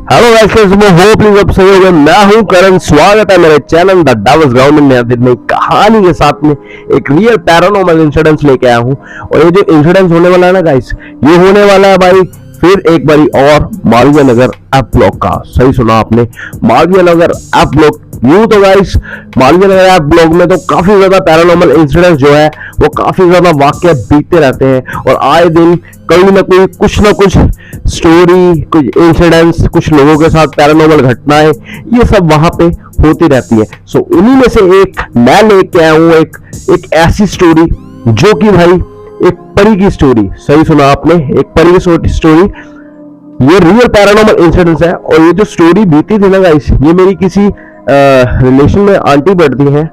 Hello guys, मैं hope you सब सही होंगे। मैं हूं करण, स्वागत है मेरे चैनल द डावस ग्राउंड में। दिन में कहानी के साथ में एक रियल पैरानॉर्मल इंसिडेंस लेके आया हूं। और ये जो इंसिडेंस होने वाला है ना गाइस, ये होने वाला है भाई फिर एक बारी और मालवीय नगर एप ब्लॉक का। सही सुना आपने, मालवीय नगर एप ब्लॉक। यूं तो guys Malviya Nagar app block में तो काफी ज्यादा पैरानॉर्मल इंसिडेंट्स जो है वो काफी ज्यादा वाकया बीतते रहते हैं। और आए दिन कहीं ना कोई कुछ ना कुछ स्टोरी, कुछ इंसिडेंट्स, कुछ लोगों के साथ पैरानॉर्मल घटनाएं, ये सब वहां पे होती रहती है। सो उन्हीं में से एक मैं लेके आया हूं, एक ऐसी स्टोरी जो कि भाई एक परी की स्टोरी। सही सुना आपने, एक परी की स्टोरी। ये रियल पैरानॉर्मल इंसिडेंस है। और ये जो स्टोरी बीती थी ना गाइस, ये मेरी किसी रिलेशन में आंटी पढ़ती है,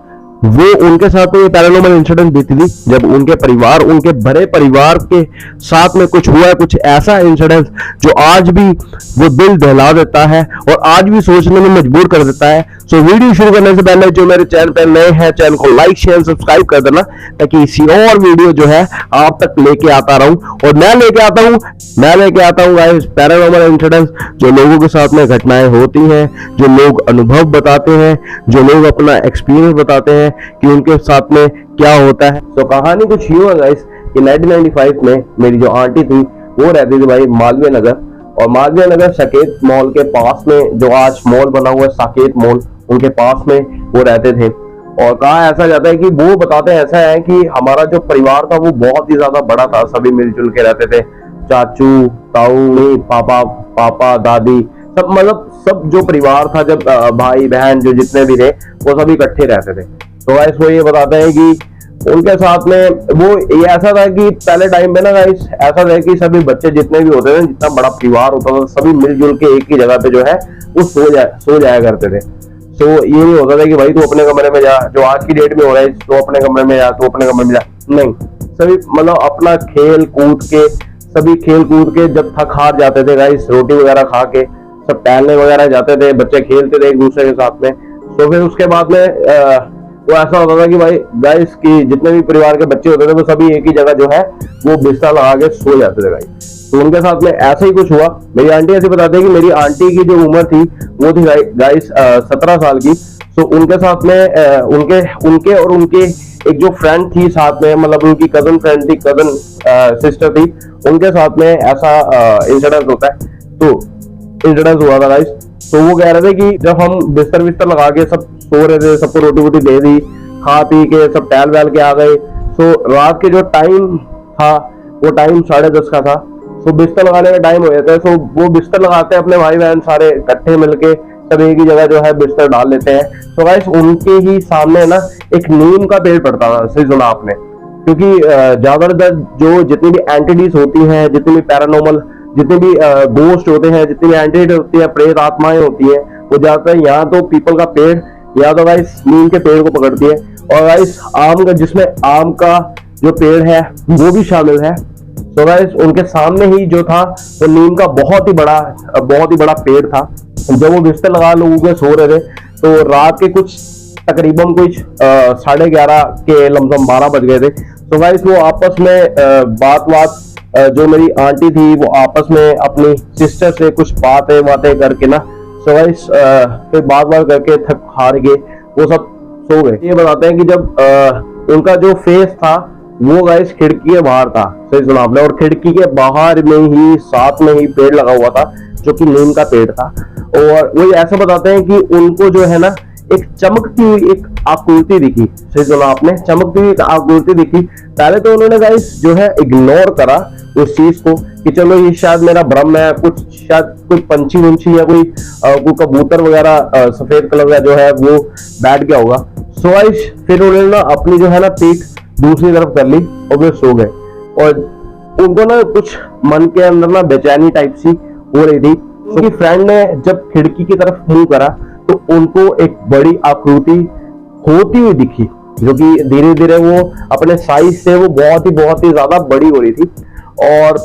वो उनके साथ में ये पैरानॉर्मल इंसिडेंट बीती थी जब उनके परिवार, उनके भरे परिवार के साथ में कुछ हुआ है, कुछ ऐसा इंसिडेंट जो आज भी वो दिल दहला देता है और आज भी सोचने में मजबूर कर देता है। सो वीडियो शुरू करने से पहले जो मेरे चैनल पर नए हैं, चैनल को लाइक शेयर सब्सक्राइब कर देना, ताकि इसी और वीडियो जो है आप तक लेके आता रहूं। और मैं लेके आता हूं गाइस पैरानॉर्मल इंसिडेंट्स, जो लोगों के साथ में घटनाएं होती हैं, जो लोग अनुभव बताते हैं, जो लोग अपना एक्सपीरियंस बताते हैं कि उनके साथ में क्या होता है। तो कहानी कुछ यूं है गाइस कि 1995 में मेरी जो आंटी थी वो रहती थी भाई मालवीय नगर। और मालवीय नगर साकेत मॉल के पास में, जो आज मॉल बना हुआ है साकेत मॉल, उनके पास में वो रहते थे। और कहा ऐसा जाता है कि वो बताते हैं ऐसा है कि हमारा जो परिवार था वो बहुत ही ज्यादा बड़ा था, सभी मिलजुल के रहते थे। चाचू, ताऊ, पापा पापा दादी, सब मतलब सब जो परिवार था, जब भाई बहन जो जितने भी थे वो सभी इकट्ठे रहते थे। तो गाइस वो ये बताते हैं कि उनके साथ में वो ये ऐसा था कि पहले टाइम में ना गाइस ऐसा था कि सभी बच्चे जितने भी होते थे, जितना बड़ा परिवार होता था, सभी मिलजुल के एक ही जगह पे जो है वो सो जाया करते थे। तो ये नहीं होता था कि भाई तू अपने कमरे में जा, जो आज की डेट में हो रहा है, तो अपने कमरे में जा, तो अपने कमरे में जा। नहीं, सभी मतलब अपना सभी खेल कूद के जब थक हार जाते थे गाइस, रोटी वगैरह खा के सब टहलने वगैरह जाते थे, बच्चे खेलते थे एक दूसरे के साथ में। तो फिर उसके बाद में वो ऐसा होता था कि भाई गाइस की जितने भी परिवार के बच्चे होते थे वो सभी एक ही जगह जो है वो बिस्तर लगा के सो जाते थे गाइस। तो उनके साथ में ऐसा ही कुछ हुआ। मेरी आंटी ऐसे बताते हैं कि मेरी आंटी की जो उम्र थी वो थी गाइस 17 साल की। तो उनके साथ में उनके और उनके एक जो फ्रेंड थी साथ में, मतलब उनकी कजन फ्रेंड थी, कजन सिस्टर थी, उनके साथ में ऐसा इंसिडेंट होता है। तो इंसिडेंट हुआ था गाइस। तो वो कह रहे थे कि जब हम बिस्तर लगा के सब सो रहे थे, सबको रोटी वोटी दे दी, खा पी के सब टहल वहल के आ गए। तो रात के जो टाइम था वो टाइम 10:30 का था। तो बिस्तर लगाने का टाइम हो जाता है। तो वो बिस्तर लगाते हैं, अपने भाई बहन सारे इकट्ठे मिलके सब एक ही जगह जो है बिस्तर डाल लेते हैं। तो गाइस उनके ही सामने ना एक नीम का पेड़ पड़ता था। सही सुना आपने, क्योंकि ज्यादातर जो जितनी भी एंटिटीज होती हैं, जितनी भी पैरानॉर्मल, जितने भी गोस्ट होते हैं, जितनी भी एंटिटी होती है, प्रेत आत्माएं होती है, वो ज्यादातर यहाँ तो पीपल का पेड़ या तो गाइस नीम के पेड़ को पकड़ती है। और गाइस आम का, जिसमें आम का जो पेड़ है वो भी शामिल है। तो गाइस उनके सामने ही जो था वो नीम का बहुत ही बड़ा पेड़ था। जब वो बिस्तर लगा लोगों के सो रहे थे, तो रात के कुछ तकरीबन कुछ 11:30 के लमसम 12 बज गए थे। तो गाइस वो आपस में बात जो मेरी आंटी थी वो आपस में अपनी सिस्टर से कुछ बातें करके ना, तो गाइस फिर बात करके थक हार गए, वो सब सो गए। ये बताते हैं कि जब उनका जो फेस था वो गाइस खिड़की के बाहर था। सही सुना आपने, और खिड़की के बाहर में ही साथ में ही पेड़ लगा हुआ था जो कि नीम का पेड़ था। और वो ऐसा बताते हैं कि उनको जो है ना एक चमकती हुई एक आकृति दिखी। सही सुना आपने, चमकती हुई एक आकृति दिखी। पहले तो उन्होंने गाइस जो है इग्नोर करा उस चीज को कि चलो ये शायद मेरा भ्रम है, शायद कोई पंछी वंछी या कोई कबूतर वगैरह सफेद कलर का जो है वो बैठ गया होगा। सो गाइस फिर उन्होंने ना अपनी जो है ना पीठ दूसरी तरफ कर ली और फिर सो गए। और उनको ना कुछ मन के अंदर ना बेचैनी टाइप सी हो रही थी। उनकी फ्रेंड ने जब खिड़की की तरफ मुंह करा तो उनको एक बड़ी आकृति होती हुई दिखी, जो कि धीरे धीरे वो अपने साइज से वो बहुत ही ज्यादा बड़ी हो रही थी। और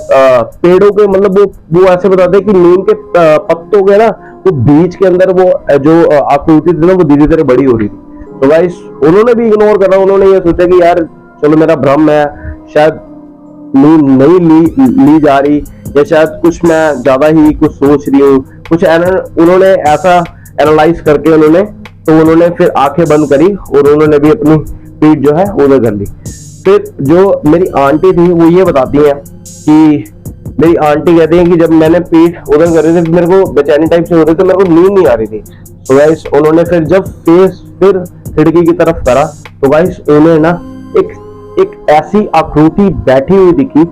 पेड़ों के मतलब वो ऐसे बताते हैं कि नीम के पत्तों के ना वो बीच के अंदर वो जो आकृति थी ना वो धीरे धीरे बड़ी हो रही थी। तो गाइस उन्होंने भी इग्नोर करा। उन्होंने ये सोचा कि यार चलो मेरा भ्रम है, शायद नींद नहीं ली जा रही, या शायद कुछ मैं ज्यादा ही कुछ सोच रही हूँ, कुछ उन्होंने ऐसा एनालाइज करके उन्होंने फिर आंखें बंद करी और उन्होंने भी अपनी पीठ जो है उधर कर ली। फिर जो मेरी आंटी थी वो ये बताती हैं कि मेरी आंटी कहती हैं कि जब मैंने पीठ उधर कर रही थी मेरे को बेचैनी टाइप से हो रही थी, मेरे को नींद नहीं आ रही थी। तो गाइस उन्होंने फिर जब फेस फिर खिड़की की तरफ करा तो गाइस उन्हें ना एक ऐसी आकृति बैठी हुई दिखी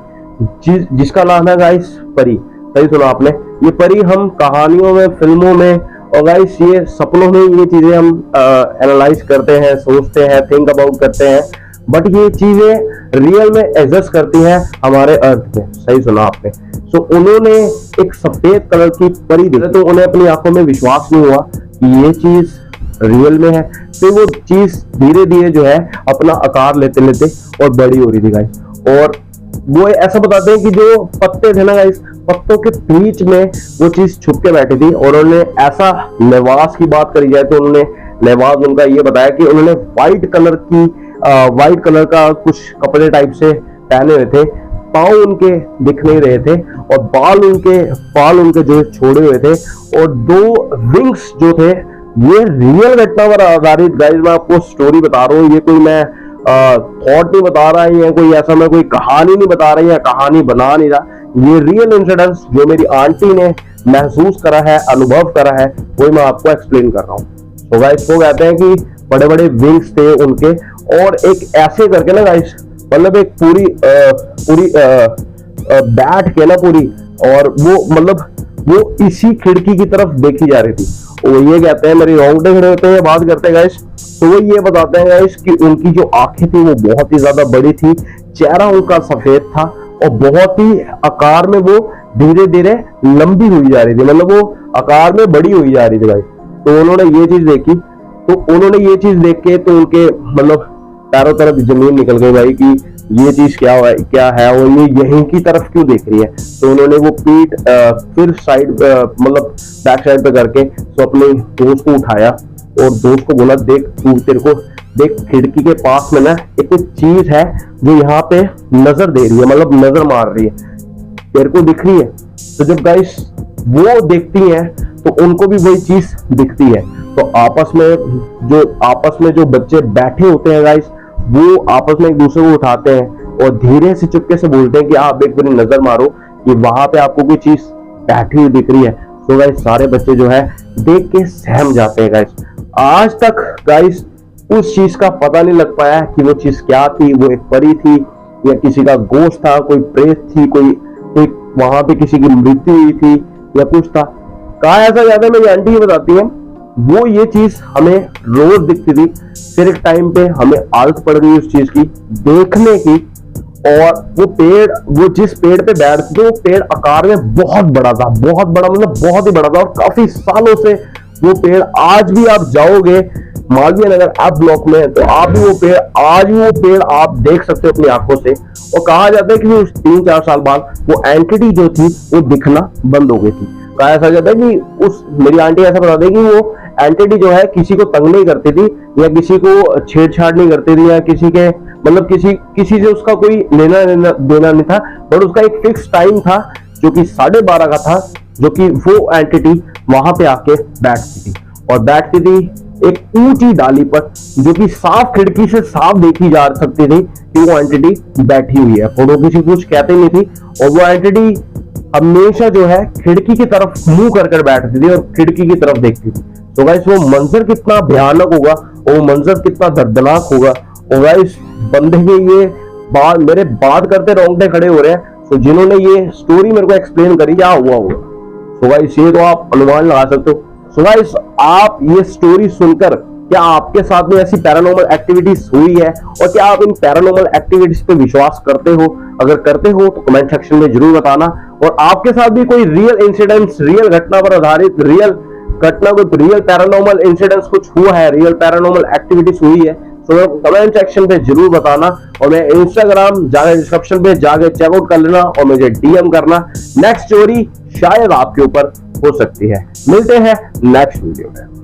जिसका नाम है गाइस परी। सही सुना आपने, ये परी हम कहानियों में, फिल्मों में और गाइस ये सपनों में ये चीजें हम एनालाइज करते हैं, सोचते हैं, थिंक अबाउट करते हैं, बट ये चीजें रियल में एग्जिस्ट करती हैं हमारे अर्थ में। सही सुना आपने। सो उन्होंने एक सफेद कलर की परी देखी तो उन्हें अपनी आंखों में विश्वास नहीं हुआ कि ये चीज रियल में है। तो वो चीज धीरे धीरे जो है अपना आकार लेते लेते और बड़ी हो रही थी गाइस। और वो ऐसा बताते हैं कि जो पत्ते थे ना गाइस, पत्तों के बीच में वो चीज छुप के बैठी थी। और उन्होंने ऐसा लिबास की बात करी जाए तो उन्होंने लिबास उनका ये बताया कि उन्होंने व्हाइट कलर का कुछ कपड़े टाइप से पहने हुए थे, पाँव उनके दिख नहीं रहे थे और बाल उनके जो छोड़े हुए थे और 2 विंग्स जो थे। ये रियल घटना पर आधारित गाइस, मैं आपको स्टोरी बता रहा हूँ, ये कोई मैं थॉट नहीं बता रहा है, कोई ऐसा मैं कोई कहानी नहीं बता रही है, कहानी बना नहीं रहा। ये रियल इंसिडेंस जो मेरी आंटी ने महसूस करा है, अनुभव करा है, वही मैं आपको एक्सप्लेन कर रहा हूँ। तो गाइस वो कहते हैं कि बड़े बड़े विंग्स थे उनके और एक ऐसे करके ना गाइस, मतलब एक पूरी बैठ के ना पूरी, और वो मतलब वो इसी खिड़की की तरफ देखी जा रही थी। वो ये कहते हैं, मेरे रोंगटे खड़े होते हैं बात करते हैं गाइस, तो वो ये बताते हैं गाइस कि उनकी जो आंखें थी वो बहुत ही ज्यादा बड़ी थी, चेहरा उनका सफेद था और बहुत ही आकार में वो धीरे धीरे लंबी हुई जा रही थी, मतलब वो आकार में बड़ी हुई जा रही थी गाइस। तो उन्होंने ये चीज देखी, तो उन्होंने ये चीज देख के तो उनके मतलब चारों तरफ जमीन निकल गई भाई कि ये चीज क्या है और ये यहीं की तरफ क्यों देख रही है। तो उन्होंने वो पीठ फिर साइड मतलब बैक साइड पे करके तो अपने दोस्त को उठाया और दोस्त को बोला, देख तू, तेरे को देख खिड़की के पास में ना एक चीज है जो यहाँ पे नजर दे रही है, मतलब नजर मार रही है, तेरे को दिख रही है। तो जब गाइस वो देखती है तो उनको भी वही चीज दिखती है। तो आपस में जो बच्चे बैठे होते हैं गाइस, वो आपस में एक दूसरे को उठाते हैं और धीरे से चुपके से बोलते हैं कि आप एक बार नजर मारो कि वहां पे आपको कोई चीज बैठी हुई दिख रही है। तो गाइस सारे बच्चे जो है देख के सहम जाते हैं गाइस। आज तक गाइस उस चीज का पता नहीं लग पाया कि वो चीज क्या थी, वो एक परी थी या किसी का गोश्त था, कोई प्रेत थी, कोई वहां पे किसी की मृत्यु हुई थी या कुछ था। कहा ऐसा ज्यादा मेरी आंटी ये बताती है, वो ये चीज हमें रोज दिखती थी, फिर एक टाइम पे हमें आदत पड़ गई उस चीज की देखने की। और वो जिस पेड़ पे बैठती थी वो पेड़ आकार में बहुत बड़ा था, बहुत बड़ा मतलब बहुत ही बड़ा था। और काफी सालों से वो पेड़, आज भी आप जाओगे मालवीय नगर ऐप ब्लॉक में तो आज भी वो पेड़ आप देख सकते हो अपनी आंखों से। और कहा जाता है कि उस 3-4 साल बाद वो एंटिटी जो थी वो दिखना बंद हो गई थी। कहा ऐसा जाता है कि मेरी आंटी ऐसा बता देगी कि वो एंटिटी जो है किसी को तंग नहीं करती थी या किसी को छेड़छाड़ नहीं करती थी या किसी के मतलब किसी से उसका कोई लेना देना नहीं था, बट उसका एक फिक्स टाइम था जो कि 12:30 का था, जो कि वो एंटिटी वहां पे आके बैठती थी और बैठती थी एक ऊंची डाली पर, जो कि साफ खिड़की से साफ देखी जा सकती थी कि वो एंटिटी बैठी हुई है। और वो किसी कुछ कहते नहीं थी और वो एंटिटी हमेशा जो है खिड़की की तरफ मुंह कर बैठती थी और खिड़की की तरफ देखती थी। तो गाइस वो मंजर कितना भयानक होगा, वो मंजर कितना दर्दनाक होगा। और गाइस बंदे के ये मेरे बात करते रोंगटे खड़े हो रहे हैं। तो जिन्होंने ये स्टोरी मेरे को एक्सप्लेन करी क्या हुआ होगा, तो गाइस ये तो आप अनुमान लगा सकते हो। सो गाइस आप ये स्टोरी सुनकर क्या आपके साथ में ऐसी पैरानॉर्मल एक्टिविटीज हुई है और क्या आप इन पैरानॉर्मल एक्टिविटीज पे विश्वास करते हो? अगर करते हो तो कमेंट सेक्शन में जरूर बताना। और आपके साथ भी कोई रियल इंसिडेंट्स, रियल घटना पर आधारित रियल पैरानॉर्मल इंसिडेंट्स कुछ हुआ है, रियल पैरानॉर्मल एक्टिविटीज हुई है, तो कमेंट सेक्शन पे जरूर बताना। और मैं इंस्टाग्राम जाके डिस्क्रिप्शन पे जाके चेकआउट कर लेना और मुझे डीएम करना। नेक्स्ट स्टोरी शायद आपके ऊपर हो सकती है। मिलते हैं नेक्स्ट वीडियो में।